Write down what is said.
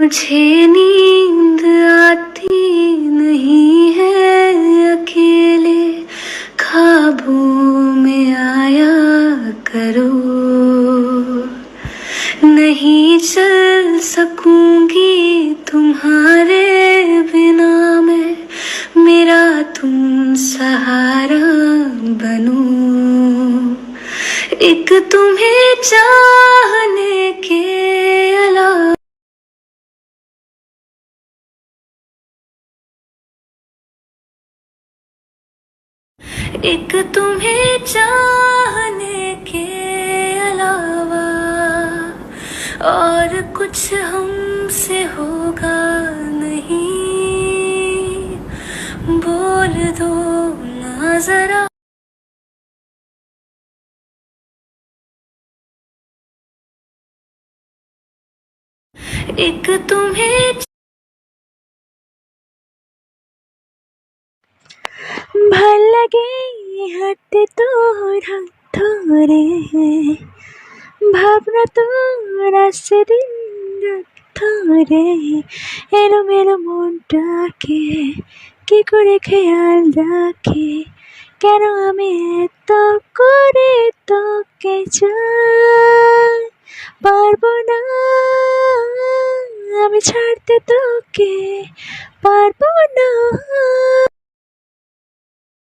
मुझे नींद आती नहीं है, अकेले ख्वाबों में आया करो। नहीं चल सकूंगी तुम्हारे बिना मैं, मेरा तुम सहारा बनो। एक तुम्हें चाहने के अलावा एक तुम्हें चाहने के अलावा और कुछ हमसे होगा नहीं। बोल दो ना जरा। एक तुम्हें ভাল লাগে হাঁটতে তোর হাত ধরে, ভাবনা তোর আসছে দিন রাত ধরে। এলোমেলো মনটাকে কি করে খেয়াল রাখে, কেন আমি এত করে তোকে চাই। পারবো না আমি ছাড়তে তোকে, পারবো না।